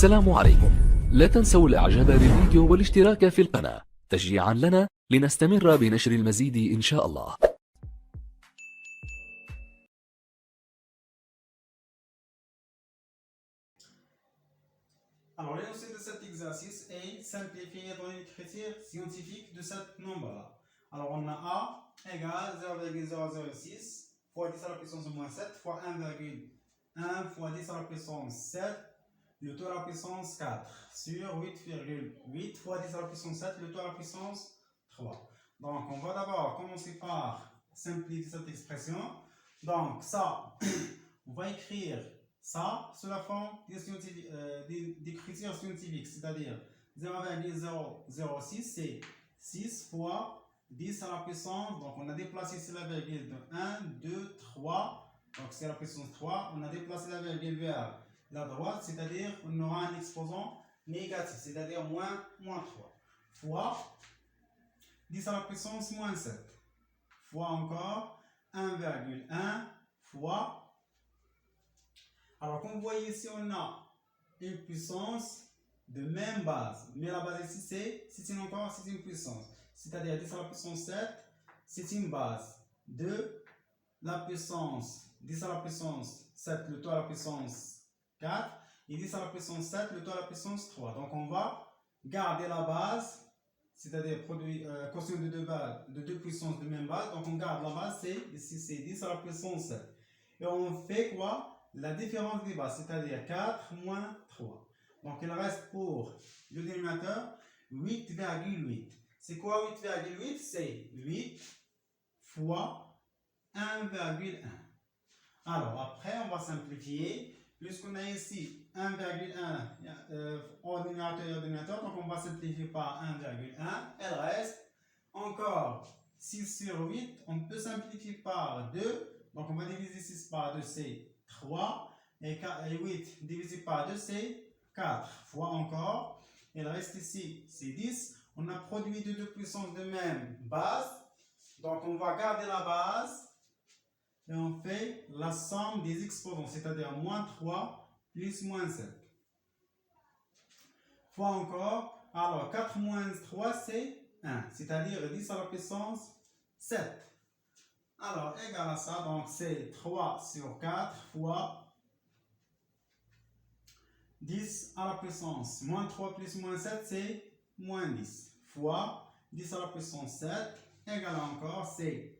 السلام عليكم. لا تنسوا الاعجاب بالفيديو والاشتراك في القناة تشجيعا لنا لنستمر بنشر المزيد إن شاء الله. Alors, l'énoncé de cet exercice est simplifié dans l'écriture scientifique de cet nombre-là. Alors, on a A égale 0,006 fois 10 à la puissance moins 7 fois 1,1 fois 10 à la puissance 7, le tout à la puissance 4 sur 8,8 fois 10 à la puissance 7, le tout à la puissance 3. Donc, on va d'abord commencer par simplifier cette expression. Donc, ça, on va écrire ça sous la forme d'écriture scientifique, c'est-à-dire 0,006, c'est 6 fois 10 à la puissance, donc on a déplacé ici la virgule de 1, 2, 3, donc c'est la puissance 3, on a déplacé la virgule vers la droite, c'est-à-dire on aura un exposant négatif, c'est-à-dire moins 3, fois 10 à la puissance moins 7, fois encore 1,1 fois. Alors, comme vous voyez ici, on a une puissance de même base. Mais la base ici, c'est une puissance. C'est-à-dire 10 à la puissance 7, c'est une base. De la puissance 10 à la puissance 7, le tout à la puissance 4. Et 10 à la puissance 7, le tout à la puissance 3. Donc, on va garder la base, c'est-à-dire quotient de deux puissances de même base. Donc, on garde la base, ici c'est 10 à la puissance 7. Et on fait quoi? La différence des bases, c'est-à-dire 4 moins 3. Donc, il reste pour le dénominateur 8,8. C'est quoi 8,8? C'est 8 fois 1,1. Alors, après, on va simplifier. Puisqu'on a ici 1,1 au numérateur et au dénominateur, donc on va simplifier par 1,1. Elle reste encore 6 sur 8. On peut simplifier par 2. Donc, on va diviser 6 par 2, c'est 3 et 8 divisé par 2 c'est 4 fois encore. Il reste ici c'est 10. On a produit de deux puissances de même base. Donc on va garder la base et on fait la somme des exposants, c'est-à-dire moins 3 plus moins 7. Fois encore. Alors 4 moins 3 c'est 1, c'est-à-dire 10 à la puissance 7. Alors, égal à ça, donc c'est 3 sur 4 fois 10 à la puissance moins 3 plus moins 7, c'est moins 10. Fois 10 à la puissance 7, égal à encore, c'est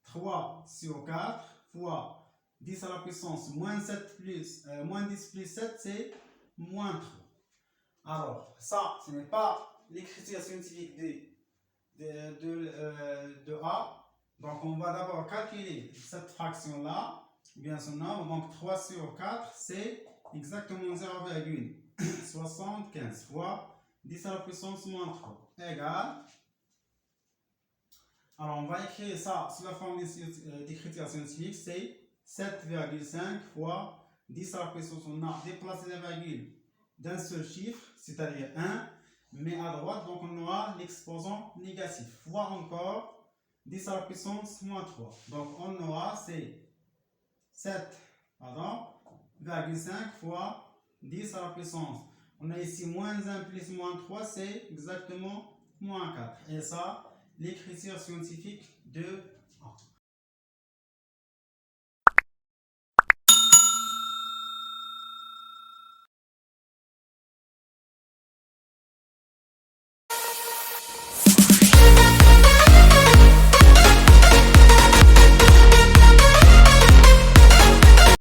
3 sur 4 fois 10 à la puissance moins 7 plus, moins 10 plus 7, c'est moins 3. Alors, ça, ce n'est pas l'écriture scientifique de A. Donc, on va d'abord calculer cette fraction-là, bien son nombre. Donc, 3 sur 4, c'est exactement 0,75 fois 10 à la puissance moins 3 égale. Alors, on va écrire ça sous la forme d'écriture scientifique, c'est 7,5 fois 10 à la puissance. On a déplacé la virgule d'un seul chiffre, c'est-à-dire 1, mais à droite, donc on aura l'exposant négatif, fois encore 10 à la puissance moins 3. Donc, on aura, c'est 7,5 fois 10 à la puissance. On a ici moins 1 plus moins 3, c'est exactement moins 4. Et ça, l'écriture scientifique de